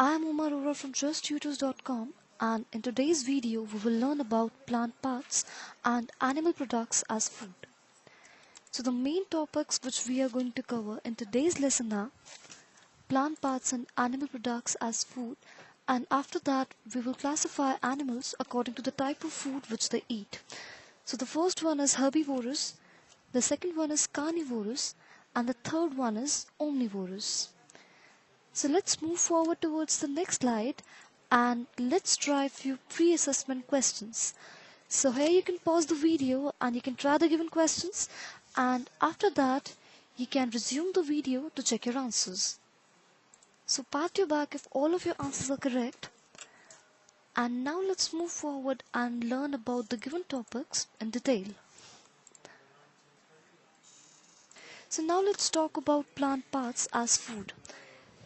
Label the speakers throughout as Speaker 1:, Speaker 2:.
Speaker 1: I am Uma from Tutors.com, and in today's video we will learn about plant parts and animal products as food. So the main topics which we are going to cover in today's lesson are plant parts and animal products as food, and after that we will classify animals according to the type of food which they eat. So the first one is herbivorous, the second one is carnivorous, and the third one is omnivorous. So let's move forward towards the next slide and let's try a few pre-assessment questions. So here you can pause the video and you can try the given questions, and after that you can resume the video to check your answers. So pat your back if all of your answers are correct. And now let's move forward and learn about the given topics in detail. So now let's talk about plant parts as food.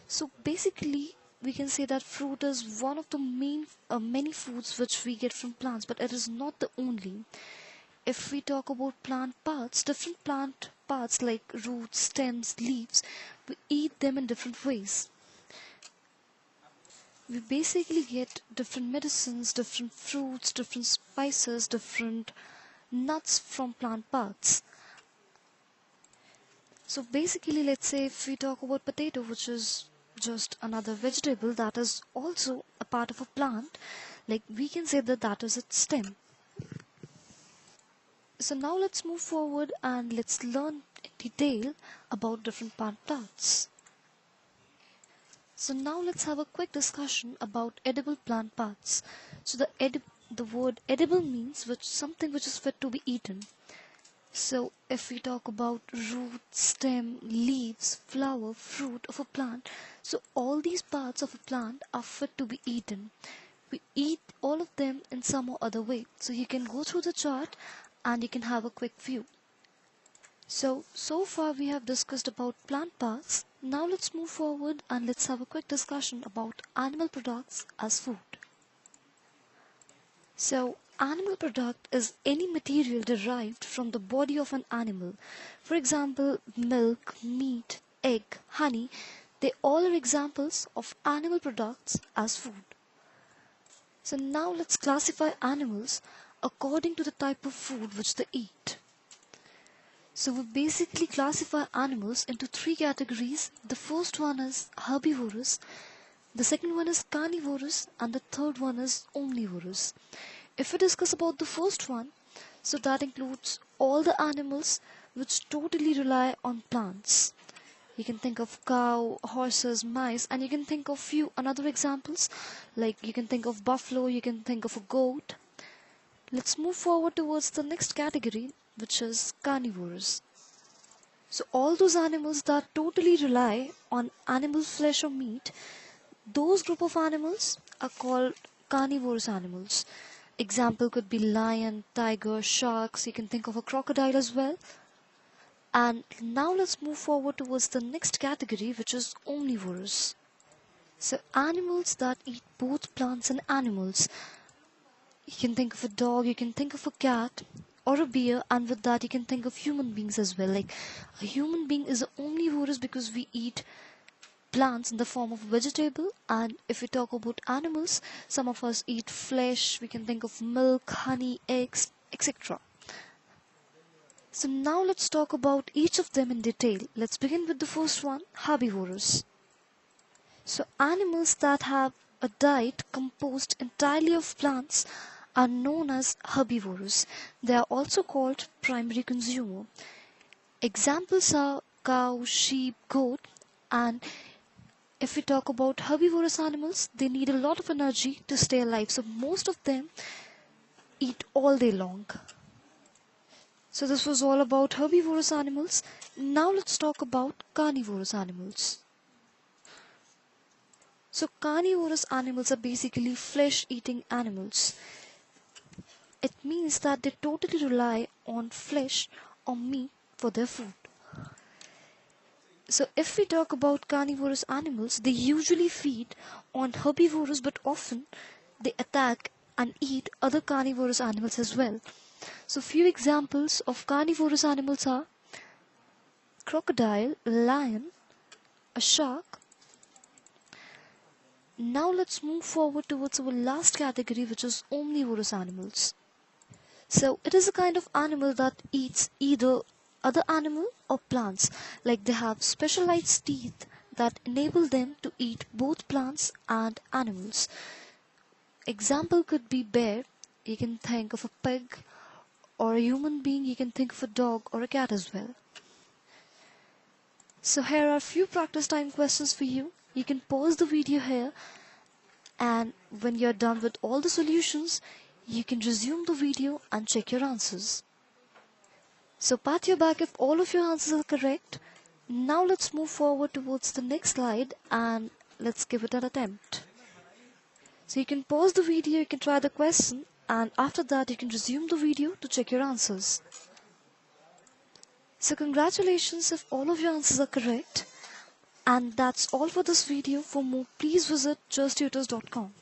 Speaker 1: So basically we can say that fruit is one of the many foods which we get from plants, but it is not the only. If we talk about plant parts, different plant parts like roots, stems, leaves, we eat them in different ways. We basically get different medicines, different fruits, different spices, different nuts from plant parts. So basically, let's say if we talk about potato, which is just another vegetable that is also a part of a plant, like we can say that that is its stem. So now let's move forward and let's learn in detail about different plant parts. So now let's have a quick discussion about edible plant parts. So the word edible means something which is fit to be eaten. So if we talk about root, stem, leaves, flower, fruit of a plant, so all these parts of a plant are fit to be eaten. We eat all of them in some or other way. So you can go through the chart and you can have a quick view. So far we have discussed about plant parts. Now let's move forward and let's have a quick discussion about animal products as food. So animal product is any material derived from the body of an animal. For example, milk, meat, egg, honey, they all are examples of animal products as food. So now let's classify animals according to the type of food which they eat. So we basically classify animals into three categories. The first one is herbivorous, the second one is carnivorous, and the third one is omnivorous. If we discuss about the first one, so that includes all the animals which totally rely on plants. You can think of cow, horses, mice, and you can think of few another examples, like you can think of buffalo, you can think of a goat. Let's move forward towards the next category, which is carnivores. So all those animals that totally rely on animal flesh or meat, those group of animals are called carnivorous animals. Example could be lion, tiger, sharks, you can think of a crocodile as well. And now let's move forward towards the next category, which is omnivorous. So animals that eat both plants and animals. You can think of a dog, you can think of a cat or a bear, and with that you can think of human beings as well. Like a human being is omnivorous because we eat plants in the form of vegetable, and if we talk about animals, some of us eat flesh, we can think of milk, honey, eggs, etc. So now let's talk about each of them in detail. Let's begin with the first one, herbivorous. So animals that have a diet composed entirely of plants are known as herbivorous. They are also called primary consumer. Examples are cow, sheep, goat, and if we talk about herbivorous animals, they need a lot of energy to stay alive, so most of them eat all day long. So this was all about herbivorous animals. Now let's talk about carnivorous animals. So carnivorous animals are basically flesh-eating animals. It means that they totally rely on flesh or meat for their food. So if we talk about carnivorous animals, they usually feed on herbivorous, but often they attack and eat other carnivorous animals as well. So few examples of carnivorous animals are crocodile, lion, a shark, Now let's move forward towards our last category, which is omnivorous animals. So it is a kind of animal that eats either other animal or plants, like they have specialized teeth that enable them to eat both plants and animals. Example could be bear, you can think of a pig, or a human being, you can think of a dog or a cat as well. So here are a few practice time questions for you. You can pause the video here, and when you're done with all the solutions, you can resume the video and check your answers. So pat your back if all of your answers are correct. Now let's move forward towards the next slide and let's give it an attempt. So you can pause the video, you can try the question, and after that you can resume the video to check your answers. So congratulations if all of your answers are correct. And that's all for this video. For more, please visit justtutors.com.